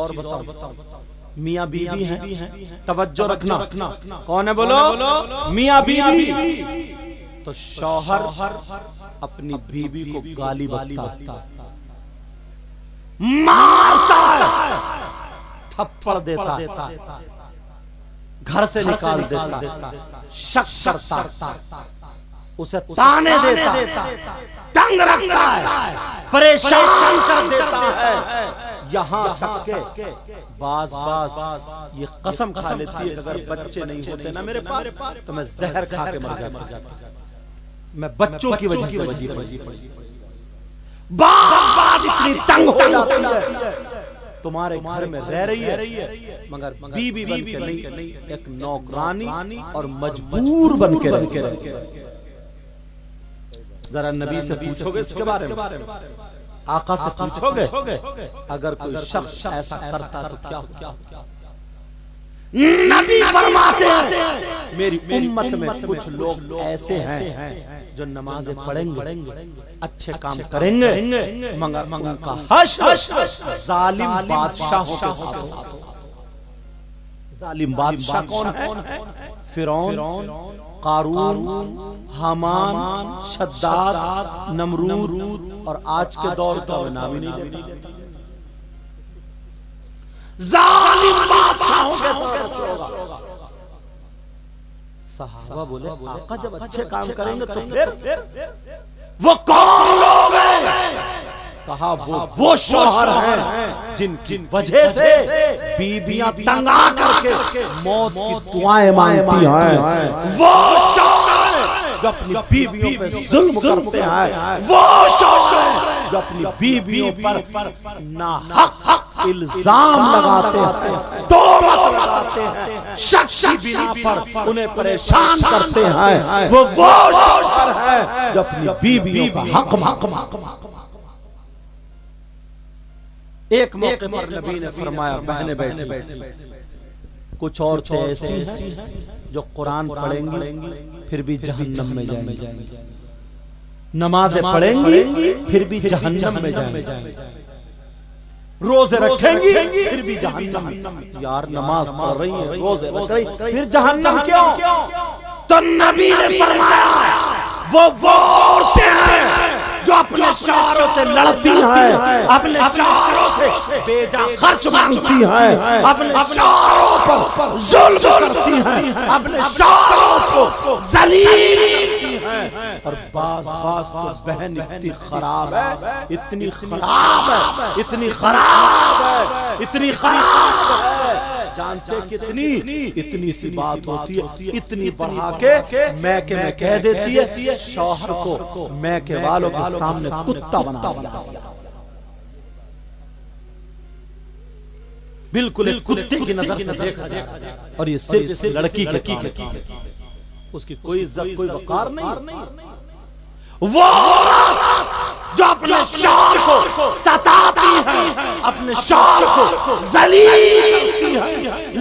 और बताओ, मियाँ बीवी हैं, तवज्जो रखना, कौन है बोलो? मियाँ बीवी। तो शौहर अपनी बीवी को गाली बकता, मारता है, थप्पड़ देता, घर से निकाल देता, शक करता, उसे ताने देता, तंग रखता है, परेशान कर देता है, यहां तक के बाज ये कसम खा लेती है अगर बच्चे नहीं होते ना मेरे पास तो मैं जहर खा के मर जाता, मैं बच्चों की वजह से बाज इतनी तंग हो जाती है, तुम्हारे घर में रह रही है मगर बीवी बन के नहीं, एक नौकरानी और मजबूर बन के रह। जरा नबी से पूछोगे इसके बारे में, आका से पूछोगे, अगर कोई शख्स ऐसा करता तो क्या? नबी फरमाते हैं मेरी उम्मत में कुछ लोग ऐसे हैं जो नमाजें पढ़ेंगे, अच्छे काम करेंगे, मगर उनका हश्र जालिम बादशाहों के साथ। जालिम बादशाह कौन है? फिरौन, कारून, हामान, शद्दाद, नमरूद और आज के दौर का नाम ही नहीं लेता। जालिम बादशाहों के साथ होगा। सहाबा बोले आका जब अच्छे काम करेंगे तो फिर वो कौन लोग हैं? कहा वो शौहर हैं जिनकी वजह से बीबियां तंगा करके मौत की दुआएं मांगती हैं। वो शौहर जो अपनी बीबियों पे जुल्म करते हैं, वो शौहर जो अपनी बीबियों पर नाहक इल्जाम लगाते हैं, तोहमत लगाते हैं, शक की बिना पर उन्हें परेशान करते हैं। वो शौहर है जो अपनी बीबियों का हक एक मौके पर नबी ने फरमाया, बहने बैठी, कुछ औरतें ऐसी हैं जो कुरान पढ़ेंगी फिर भी जहन्नम में जाएंगी, नमाजें पढ़ेंगी फिर भी जहन्नम में जाएंगी, रोजे रखेंगी फिर भी जहन्नम। यार नमाज पढ़ रही है, रोजे रख रही, फिर जहन्नम क्यों? तो नबी ने फरमाया वो औरतें हैं जो अपने शौहरों से लड़ती हैं, अपने शौहरों से बेजा खर्च मांगती हैं, अपने शौहरों पर जुल्म करती हैं, अपने शौहरों को जलील करती हैं। और बास तो बहन इतनी खराब है, इतनी खराब है, इतनी खराब है, इतनी खराब है, जानते कितनी? इतनी सी बात होती है, इतनी बढ़ा के मैके में कह देती है, शौहर को मैके वालों के सामने कुत्ता बना दिया, बिल्कुल एक कुत्ते की नजर से देखा। और ये सिर्फ लड़की की, उसकी कोई इज्जत कोई वकार नहीं। वो जो अपने शौहर को सताती है, अपने शौहर को जलील करती है,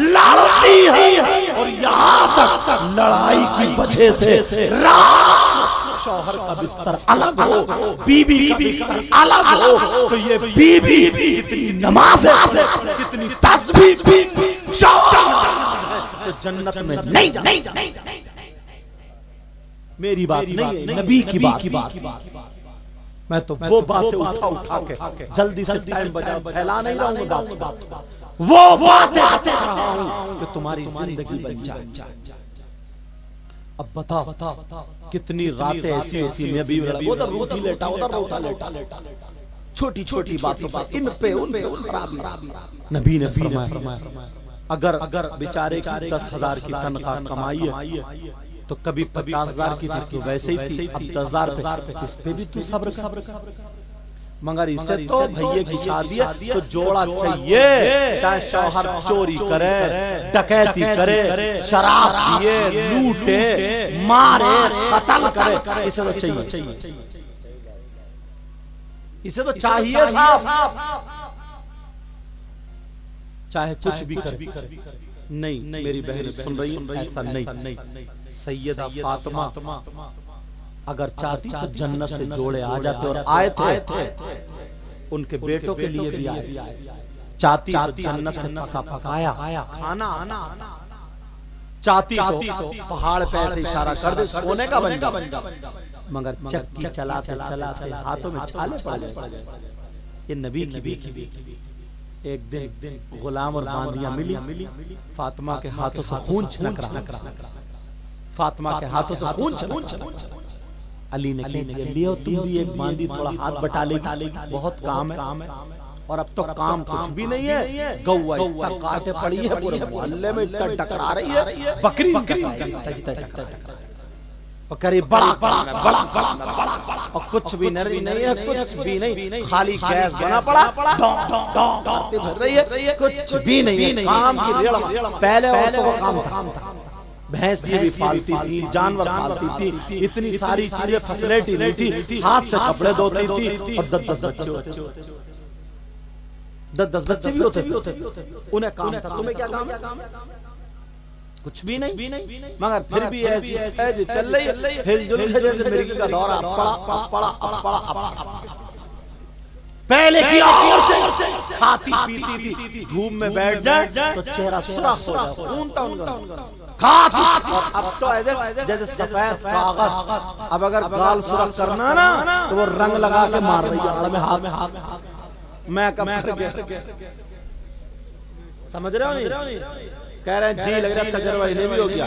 लड़ती है, और यहाँ तक लड़ाई की वजह से रात शौहर का बिस्तर अलग हो, बीबी का बिस्तर अलग हो, तो ये बीबी कितनी नमाज है, कितनी तस्बीह, शौहर नाराज है तो जन्नत में नहीं जाएगा। मेरी बात नहीं है, नबी की बात। मैं तो वो बातें उठा के जल्दी से टाइम बचा फैला नहीं रहा हूँ, वो बातें बता रहा हूँ कि तुम्हारी जिंदगी बन जाए। अब बताओ कितनी रातें ऐसी होती है, उधर रोटी लेटा, उधर रोटा लेटा, छोटी छोटी बातों पर इन पे उन पे खराबी। नबी ने फरमाया अगर बेचारे की 10,000 की तनख्वाह कमाई है तो कभी 50,000 की थी तो वैसे ही थी, अब 10,000 पे, इस पे भी तू सब्र कर। मगर इसे तो भैया की शादी है तो जोड़ा चाहिए, चाहे शौहर चोरी करे, डकैती करे, शराब पिए, लूटे, मारे, कत्ल करे, इसे तो चाहिए, इसे तो चाहिए साहब, चाहे कुछ भी करे। नहीं, मेरी बहन सुन रही है, ऐसा नहीं। सैयदा फातिमा अगर चाहती तो जन्नत से जोड़े आ जाते, और आए थे, उनके बेटों के लिए भी आए, चाहती तो जन्नत से पका पकाया खाना आना, चाहती तो पहाड़ पे ऐसे इशारा कर दे सोने का बन जा, मगर चक्की चलाते चलाते हाथों में छाले पड़ गए। ये नबी की एक दिन गुलाम और बांदियां मिली, फातिमा के हाथों से खून छलक रहा, फातिमा के हाथों से खून छलक। अली ने कह दिया लियो तुम भी एक बांदी, थोड़ा हाथ बटा लेगी, बहुत काम है। और अब तो काम कुछ भी नहीं है, गौवा इतना काटे पड़ी है, पूरे मोहल्ले में इतना टकरा रही है, बकरी और करीब बड़ा और कुछ भी नहीं है, कुछ भी नहीं, खाली गैस बना पड़ा, भर रही है, कुछ भी नहीं है, काम की रेड़। पहले औरतों का काम था, भैंस ये भी पालती थी, जानवर पालती थी, इतनी सारी चीजें फैसिलिटी नहीं थी, हाथ से कपड़े धोती थी, और 10-10 बच्चे होते, 10-10 बच्चे भी होते थे, उन्हें काम था। तुम्हें क्या काम? कुछ भी नहीं, मगर फिर भी ऐसी सहज चल रही, हिलजुल है जैसे मिर्गी का दौरा, पड़ा। पहले की औरतें खाती पीती थी, धूप में बैठ जाए तो चेहरा सुर्ख हो जाए, खून था उनका, खाती। और अब तो ऐसे जैसे सफेद कागज, अब अगर गाल सुर्ख करना ना तो वो रंग लगा के मार रही है, हाथ में मैं कब समझ रहे हो नहीं? कह रहे हैं जी लग रहा तजर्बा इन्हें भी हो गया,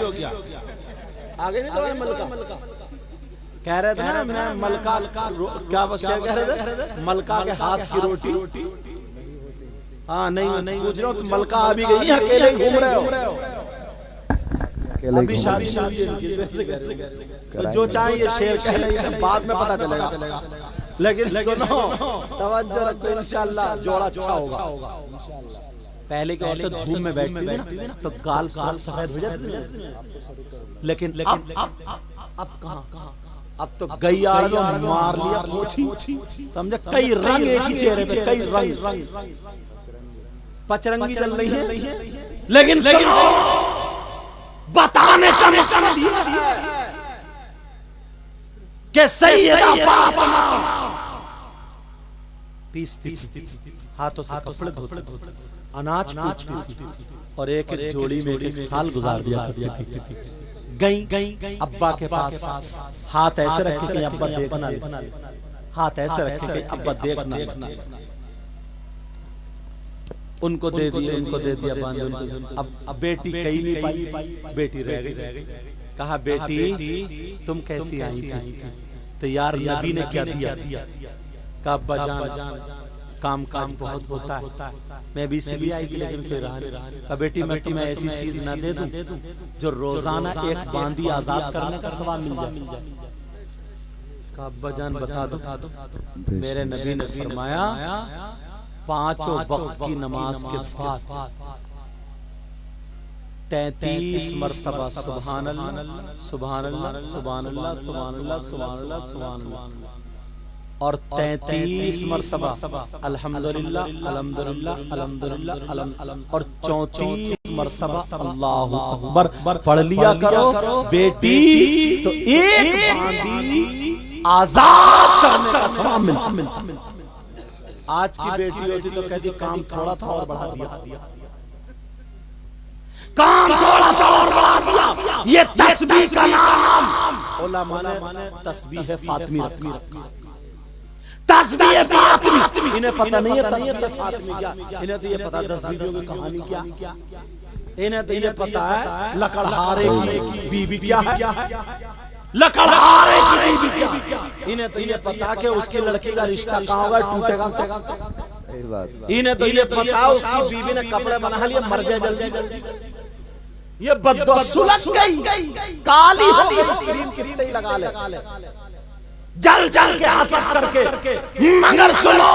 आगे नहीं तो मलका कह रहे थे ना, मैं मलका क्या शेर कह रहे थे, मलका के हाथ की रोटी। हाँ नहीं पूछ रहा हूँ, मलका अभी गई है, अकेले ही घूम रहे हो, अभी शादी तो जो चाहे ये शेर कह रही है, बाद में पता चलेगा। लेकिन सुनो, तवज्जो रखो, इंशाअल्लाह जोड़ा अच्छा होगा। पहले की औरतें धूप में बैठती थी ना तो गाल सफेद हो जाती थी, लेकिन अब कहाँ, अब तो गैयाड़ में मार लिया पोछी, समझे, कई रंग एक ही चेहरे पे, कई रंग पचरंगी चल रही है। लेकिन बताने का मकसद ये है कि सैयदा फातिमा पीसती थी, हाथों से कपड़े धोती, अनाज कूटती थी, और एक एक जोड़ी में एक साल गुजार दिया करती थी। गई अब्बा के पास, हाथ ऐसे रखे कि अब्बा देखना, हाथ ऐसे रखे कि अब्बा देखना, उनको दे दिया बांधे, अब बेटी कहीं नहीं पाई, बेटी रह गई। कहा बेटी तुम कैसी आई थी? तो यार नबी ने क्या दिया? कहा अब्बा जान काम काज बहुत होता है, मैं भी इसलिए आई थी, लेकिन कोई रहा नहीं। कहा बेटी मैं तुम्हें ऐसी चीज न दे दूं जो रोजाना एक बांदी आजाद करने का सवाब मिल जाए? कहा अब्बा जान बता दो। मेरे नबी ने फरमाया 5 वक्त की नमाज के बाद 33 मरतबा सुभान अल्लाह सुभान अल्लाह सुभान अल्लाह सुभान अल्लाह सुभान अल्लाह सुभान अल्लाह, और 33 मरतबा अल्हम्दुलिल्लाह अल्हम्दुलिल्लाह अल्हम्दुलिल्लाह अल्हम्दुलिल्लाह, और 34 मरतबा अल्लाहु अकबर पढ़ लिया करो बेटी, तो एक बांदी आजाद करने का सवाब मिलता। आज की बेटी होती तो कहती काम थोड़ा था और बढ़ा दिया, काम थोड़ा था और बढ़ा दिया। ये तस्बीह का नाम उलमा ने तस्बीह फातिमी रखा, तस्बीह फातिमी। इन्हें पता नहीं है तस्बीह फातिमी क्या, इन्हें तो ये पता 10 बीवियों की कहानी क्या, इन्हें तो ये पता है लकड़हारे की बीबी क्या है, लकड़हारे की बीबी क्या। इन्हें तो ये पता कि उसकी लड़की का रिश्ता कहाँ होगा, टूटेगा। सही बात। इन्हें तो ये पता उसकी बीबी ने कपड़े बना लिए, मर जाए जल्दी। ये बद्दुआ सुलग गई, काली हो गई, क्रीम कितनी लगा ले, जल जल के हसद करके। मगर सुनो,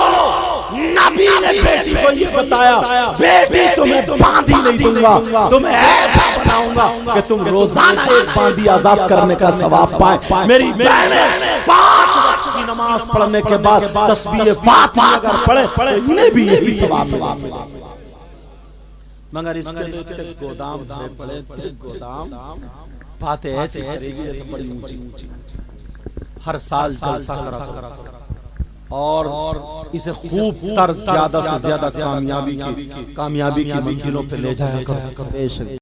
नबी ने बेटी को ये बताया बेटी तुम्हें बांदी नहीं दूंगा, तुम्हें ऐसा बनाऊंगा कि तुम रोजाना एक बांदी आजाद करने का सवाब पाए। मेरी बहनें 5 वक्त की नमाज पढ़ने के बाद तस्बीह फातिमी अगर पढ़े तो इन्हें भी यही सवाब मिलेगा। मगर इसके लिए गोदाम भरे पड़े, गोदाम बातें ऐसी करेगी जैसे बड़ी ऊंची, हर साल जलसा करा, और इसे खूब तर ज्यादा से ज्यादा कामयाबी की मंजिलों पे ले जाया करो।